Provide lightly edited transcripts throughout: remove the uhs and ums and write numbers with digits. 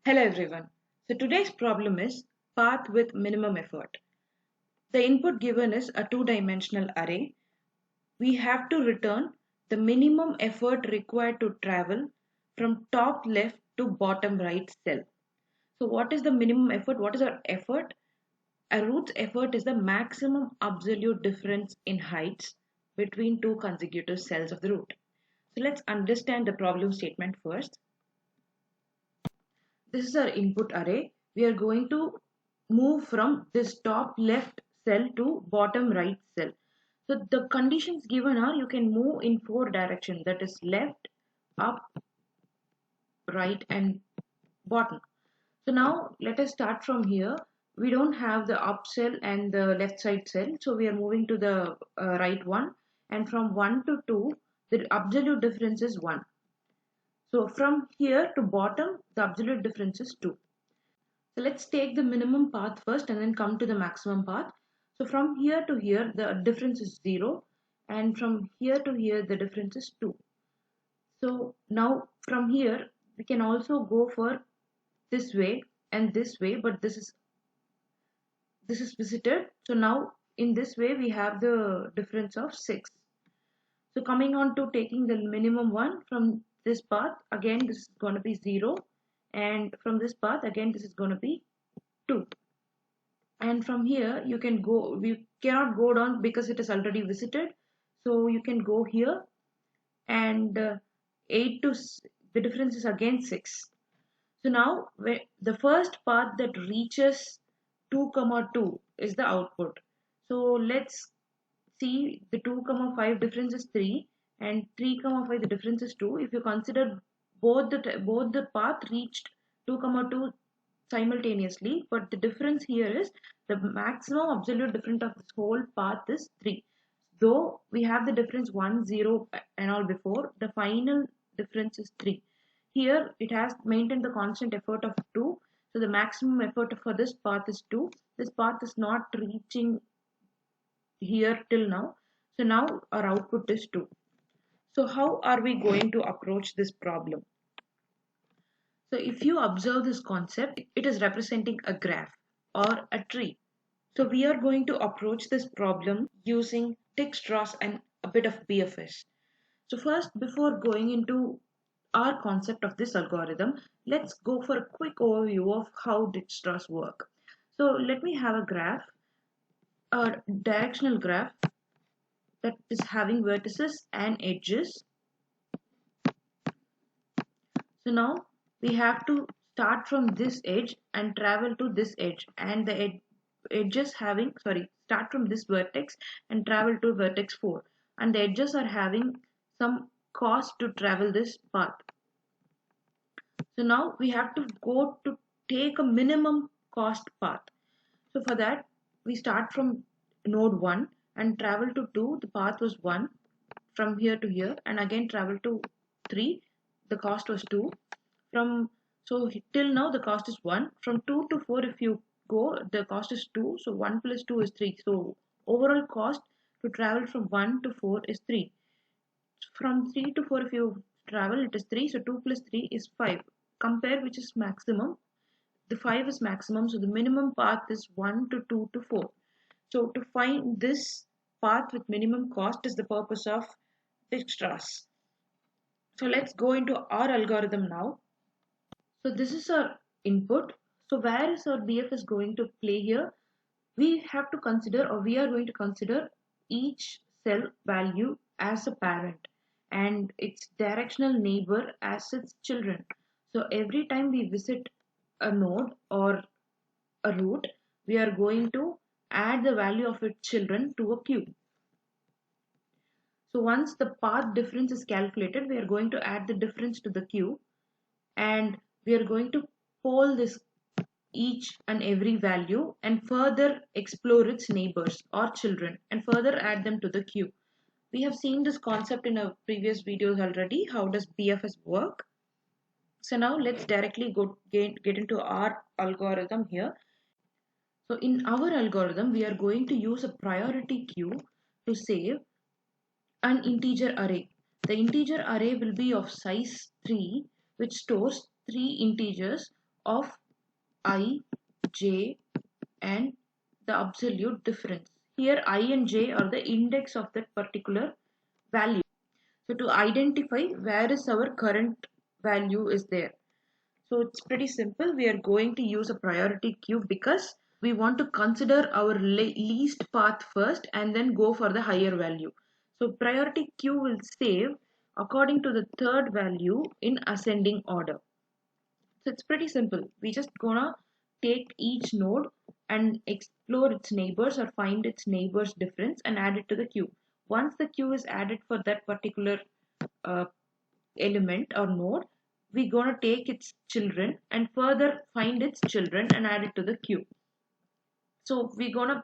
Hello everyone. So today's problem is path with minimum effort. The input given is a two-dimensional array. We have to return the minimum effort required to travel from top left to bottom right cell. So what is the minimum effort? What is our effort? A route's effort is the maximum absolute difference in heights between two consecutive cells of the route. So let's understand the problem statement first. This is our input array. We are going to move from this top left cell to bottom right cell. So the conditions given are you can move in four directions, that is left, up, right and bottom. So now let us start from here. We don't have the up cell and the left side cell, so we are moving to the right one, and from 1 to 2 the absolute difference is 1. So from here to bottom the absolute difference is 2. So let's take the minimum path first and then come to the maximum path. So from here to here the difference is 0, and from here to here the difference is 2. So now from here we can also go for this way and this way, but this is visited. So now in this way we have the difference of 6. So coming on to taking the minimum one from this path, again this is going to be 0, and from this path again this is going to be 2. And from here you can go, we cannot go down because it is already visited, so you can go here, and 8 to the difference is again 6. So now the first path that reaches 2 comma 2 is the output. So let's see, the 2 comma 5 difference is 3, and 3 comma 5 the difference is 2. If you consider both the path reached 2 comma 2 simultaneously, but the difference here is the maximum absolute difference of this whole path is 3. Though we have the difference 1 0 and all before, the final difference is 3. Here it has maintained the constant effort of 2, so the maximum effort for this path is 2. This path is not reaching here till now, so now our output is 2. So how are we going to approach this problem? So if you observe this concept, it is representing a graph or a tree. So we are going to approach this problem using Dijkstra's and a bit of BFS. So first, before going into our concept of this algorithm, let's go for a quick overview of how Dijkstra's work. So let me have a graph, a directional graph that is having vertices and edges. So now we have to start from this edge and travel to this edge, and the edges having, sorry, start from this vertex and travel to vertex 4, and the edges are having some cost to travel this path. So now we have to go to take a minimum cost path. So for that we start from node 1 and travel to 2, the path was 1, from here to here, and again travel to 3, the cost was 2. From so till now the cost is 1. From 2 to 4 if you go, the cost is 2, so 1 plus 2 is 3. So overall cost to travel from 1 to 4 is 3. From 3 to 4 if you travel, it is 3, so 2 plus 3 is 5. Compare which is maximum. The 5 is maximum, so the minimum path is 1 to 2 to 4. So to find this path with minimum cost is the purpose of Dijkstra's. So let's go into our algorithm now. So this is our input. So where is our BFS going to play here? We have to consider, or we are going to consider, each cell value as a parent and its directional neighbor as its children. So every time we visit a node or a route, we are going to add the value of its children to a queue. So once the path difference is calculated, we are going to add the difference to the queue, and we are going to poll this each and every value and further explore its neighbors or children and further add them to the queue. We have seen this concept in our previous videos already. How does BFS work? So now let's directly get into our algorithm here. So in our algorithm, we are going to use a priority queue to save an integer array. The integer array will be of size 3, which stores 3 integers of I, j and the absolute difference. Here I and j are the index of that particular value. So to identify where is our current value is there. So it's pretty simple. We are going to use a priority queue because we want to consider our least path first and then go for the higher value. So priority queue will save according to the third value in ascending order. So it's pretty simple. We just gonna take each node and explore its neighbors or find its neighbors difference and add it to the queue. Once the queue is added for that particular uh, element or node, we're gonna take its children and further find its children and add it to the queue. So we're gonna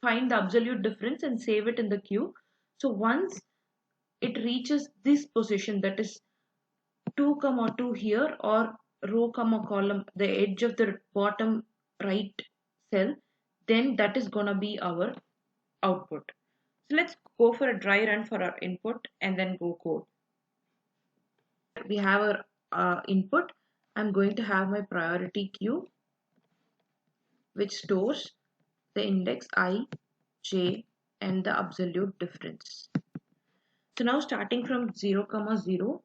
find the absolute difference and save it in the queue. So once it reaches this position, that is 2 comma 2 here, or row comma column, the edge of the bottom right cell, then that is gonna be our output. So let's go for a dry run for our input and then go code. We have our input. I'm going to have my priority queue which stores the index I, j and the absolute difference. So now starting from 0 comma 0,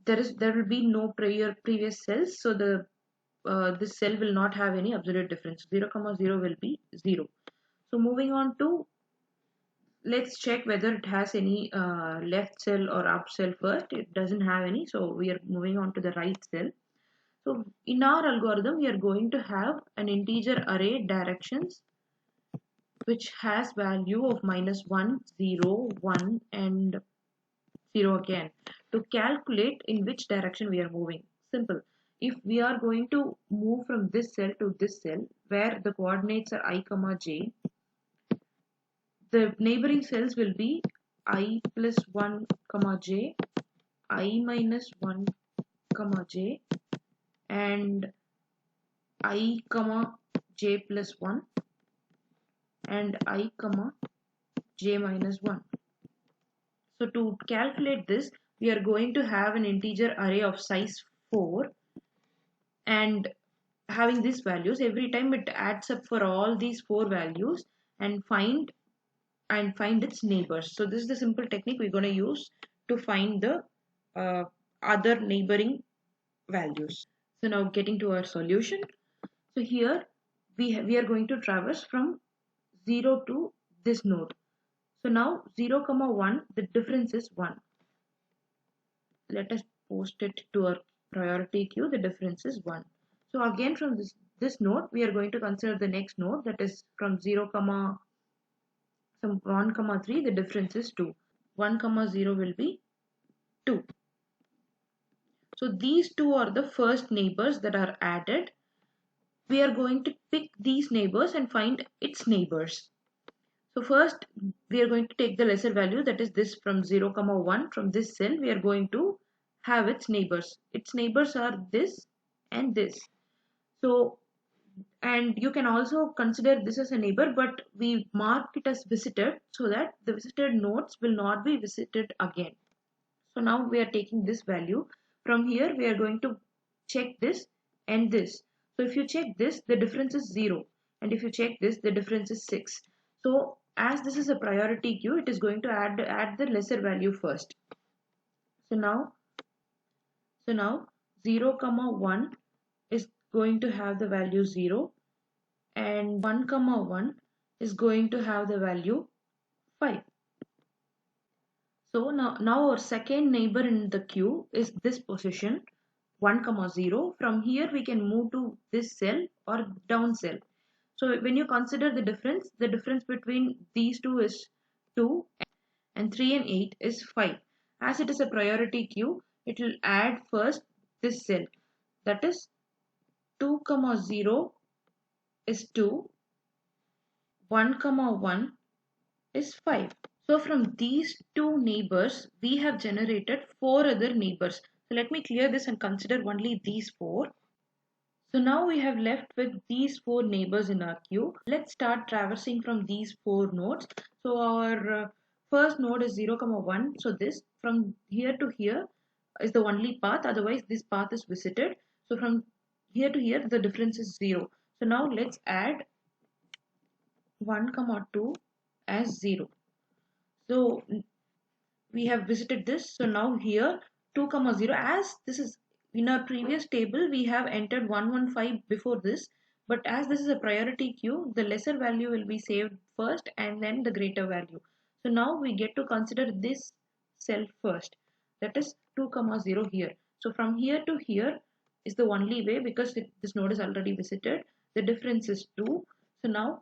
there will be no previous cells, so the this cell will not have any absolute difference. 0 comma 0 will be 0. So moving on to, let's check whether it has any left cell or up cell first. It doesn't have any, so we are moving on to the right cell. So in our algorithm, we are going to have an integer array directions which has value of -1, 0, 1 and 0 again to calculate in which direction we are moving. Simple. If we are going to move from this cell to this cell where the coordinates are I comma j, the neighboring cells will be I plus 1 comma j, I minus 1 comma j and I comma j plus 1 and I comma j minus 1. So to calculate this, we are going to have an integer array of size 4, and having these values, every time it adds up for all these 4 values and find its neighbors. So this is the simple technique we're going to use to find the other neighboring values. So now getting to our solution. So here we are going to traverse from 0 to this node. So now 0 comma 1, the difference is 1. Let us post it to our priority queue. The difference is 1. So again from this node we are going to consider the next node, that is from 0 comma some 1 comma 3, the difference is 2. 1 comma 0 will be 2. So these two are the first neighbors that are added. We are going to pick these neighbors and find its neighbors. So first we are going to take the lesser value, that is this from 0 comma 1. From this cell we are going to have its neighbors. Its neighbors are this and this. So, and you can also consider this as a neighbor, but we mark it as visited so that the visited nodes will not be visited again. So now we are taking this value. From here we are going to check this and this. So if you check this, the difference is 0, and if you check this, the difference is 6. So as this is a priority queue, it is going to add the lesser value first. So now 0 comma 1 is going to have the value 0, and 1 comma 1 is going to have the value 5. So now our second neighbor in the queue is this position 1 comma 0. From here we can move to this cell or down cell. So when you consider the difference between these two is 2, and 3 and 8 is 5. As it is a priority queue, it will add first this cell, that is 2 comma 0 is 2, 1 comma 1 is 5. So from these two neighbors, we have generated 4 other neighbors. So let me clear this and consider only these 4. So now we have left with these 4 neighbors in our queue. Let's start traversing from these 4 nodes. So our first node is 0 comma 1. So this from here to here, is the only path, otherwise this path is visited. So from here to here the difference is 0. So now let's add 1 comma 2 as 0. So we have visited this. So now here 2 comma 0, as this is in our previous table we have entered 115 before this, but as this is a priority queue, the lesser value will be saved first and then the greater value. So now we get to consider this cell first, that is 2 comma 0 here. So from here to here is the only way, because this node is already visited. The difference is 2. So now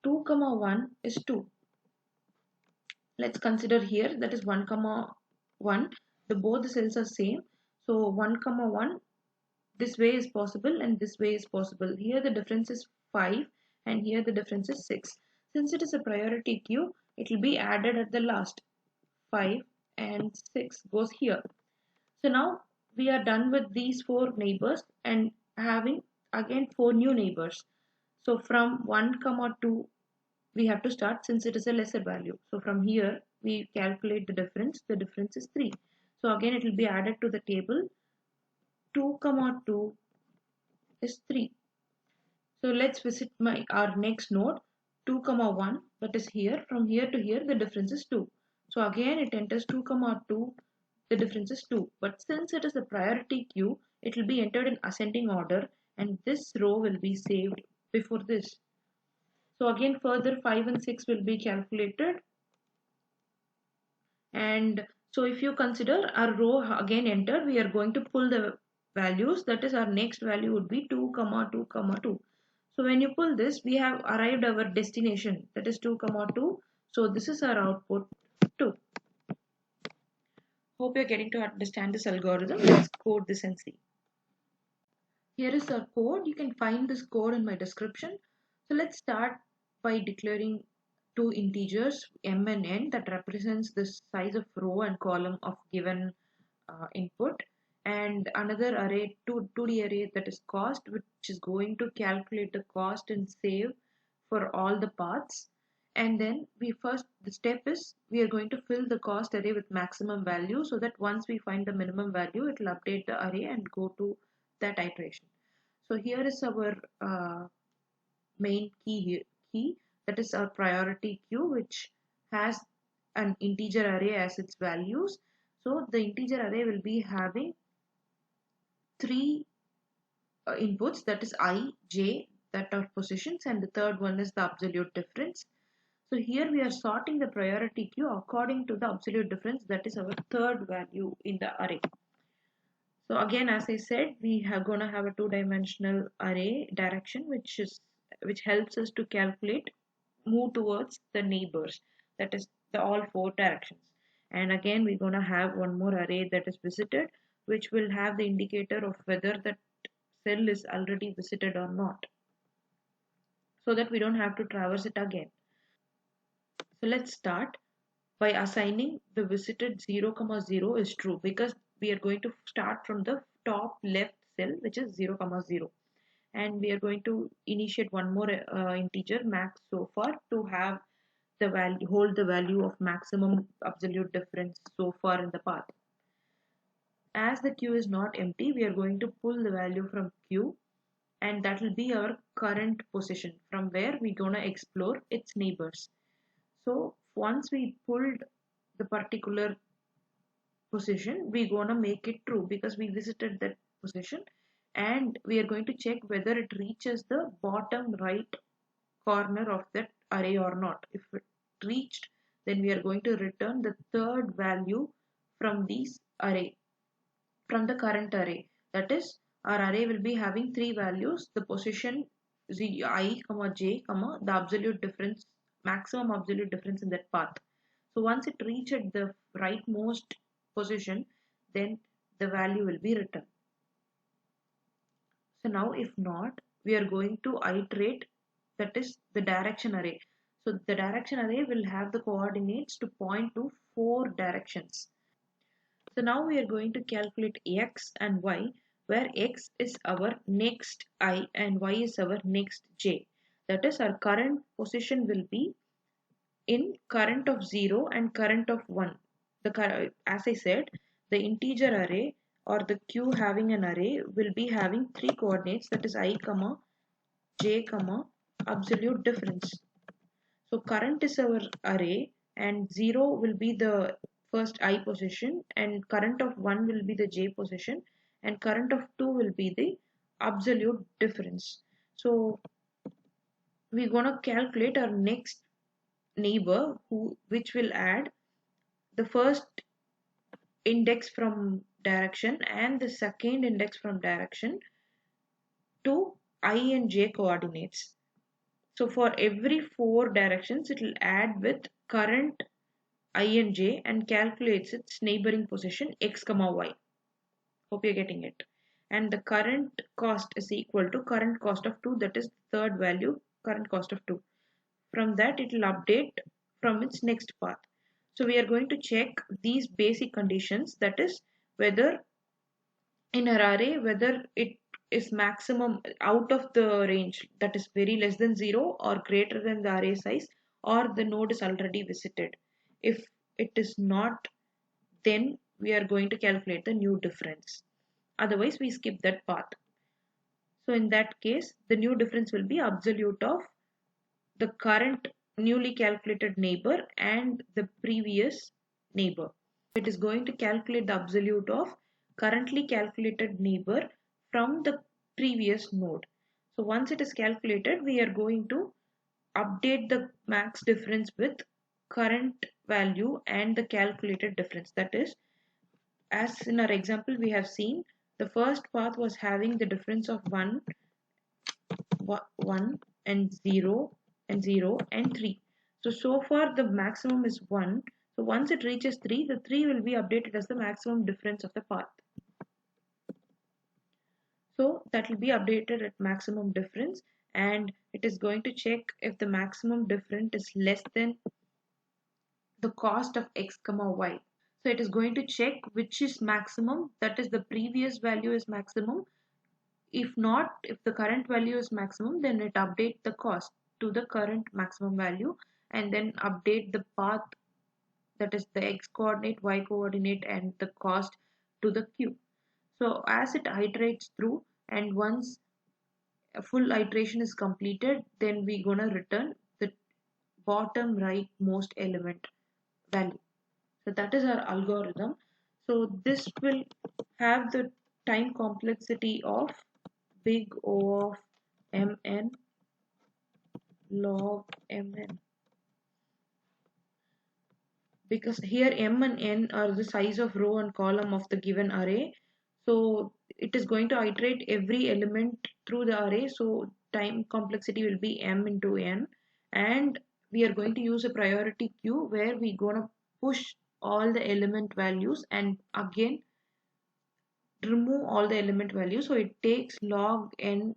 2 comma 1 is 2. Let's consider here, that is 1 comma 1. The both the cells are same, so 1 comma 1, this way is possible and this way is possible. Here the difference is 5 and here the difference is 6. Since it is a priority queue, it will be added at the last. 5 and 6 goes here. So now we are done with these 4 neighbors and having again 4 new neighbors. So from 1 comma 2 we have to start, since it is a lesser value. So from here we calculate the difference. The difference is 3. So again it will be added to the table. 2 comma 2 is 3. So let's visit our next node, 2 comma 1, that is here. From here to here the difference is 2. So again it enters 2 comma 2, the difference is 2. But since it is a priority queue, it will be entered in ascending order and this row will be saved before this. So again further 5 and 6 will be calculated. And so if you consider our row again entered, we are going to pull the values, that is our next value would be 2 comma 2 comma 2. So when you pull this, we have arrived our destination, that is 2 comma 2. So this is our output 2. Hope you're getting to understand this algorithm. Let's code this and see. Here is our code. You can find this code in my description. So let's start by declaring two integers m and n that represents the size of row and column of given input, and another array, 2D array, that is cost, which is going to calculate the cost and save for all the paths. And then the step is we are going to fill the cost array with maximum value, so that once we find the minimum value it will update the array and go to that iteration. So here is our main key, that is our priority queue, which has an integer array as its values. So the integer array will be having 3 inputs, that is I, j, that are positions, and the third one is the absolute difference. So here we are sorting the priority queue according to the absolute difference, that is our third value in the array. So again, as I said, we are going to have a two-dimensional array direction, which helps us to move towards the neighbors, that is all 4 directions. And again we're going to have one more array that is visited, which will have the indicator of whether that cell is already visited or not, so that we don't have to traverse it again. So let's start by assigning the visited 0 comma 0 is true, because we are going to start from the top left cell, which is 0 comma 0, and we are going to initiate one more integer max so far to have the value, hold the value of maximum absolute difference so far in the path. As the queue is not empty, we are going to pull the value from queue, and that will be our current position from where we're going to explore its neighbors. So once we pulled the particular position, we're going to make it true because we visited that position, and we are going to check whether it reaches the bottom right corner of that array or not. If it reached, then we are going to return the third value from the current array. That is, our array will be having 3 values: the position I, j, the absolute difference, maximum absolute difference in that path. So once it reached the rightmost position, then the value will be returned. So now if not, we are going to iterate, that is the direction array. So the direction array will have the coordinates to point to 4 directions. So now we are going to calculate x and y, where x is our next I and y is our next j. That is, our current position will be in current of 0 and current of 1. As I said, the integer array or the queue having an array will be having three coordinates, that is I comma j comma absolute difference. So current is our array and 0 will be the first I position and current of 1 will be the j position and current of 2 will be the absolute difference. So we're gonna calculate our next neighbor which will add the first index from direction and the second index from direction to I and j coordinates. So for every four directions it will add with current I and j and calculates its neighboring position x comma y. Hope you're getting it. And the current cost is equal to current cost of 2, that is third value, current cost of 2. From that it will update from its next path. So we are going to check these basic conditions, that is whether in our array whether it is maximum out of the range, that is very less than 0 or greater than the array size, or the node is already visited. If it is not, then we are going to calculate the new difference, otherwise we skip that path. So in that case the new difference will be absolute of the current newly calculated neighbor and the previous neighbor. It is going to calculate the absolute of currently calculated neighbor from the previous node. So once it is calculated, we are going to update the max difference with current value and the calculated difference. That is, as in our example we have seen, the first path was having the difference of 1 and 0 and 0 and 3. So far the maximum is 1. So once it reaches 3, the 3 will be updated as the maximum difference of the path. So that will be updated at maximum difference, and it is going to check if the maximum difference is less than the cost of x comma y. So it is going to check which is maximum, that is the previous value is maximum. If not, if the current value is maximum, then it update the cost to the current maximum value and then update the path, that is the x coordinate, y coordinate and the cost to the queue. So as it iterates through, and once a full iteration is completed, then we gonna return the bottom right most element value. So that is our algorithm. So this will have the time complexity of big O of mn log mn, because here m and n are the size of row and column of the given array. So it is going to iterate every element through the array, so time complexity will be m into n, and we are going to use a priority queue where we gonna push all the element values and again remove all the element values. So it takes log n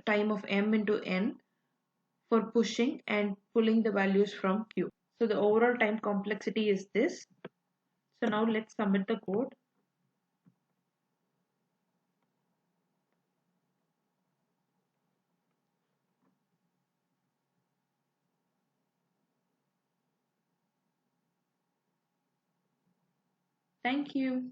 time of m into n for pushing and pulling the values from queue. So the overall time complexity is this. So now let's submit the code. Thank you.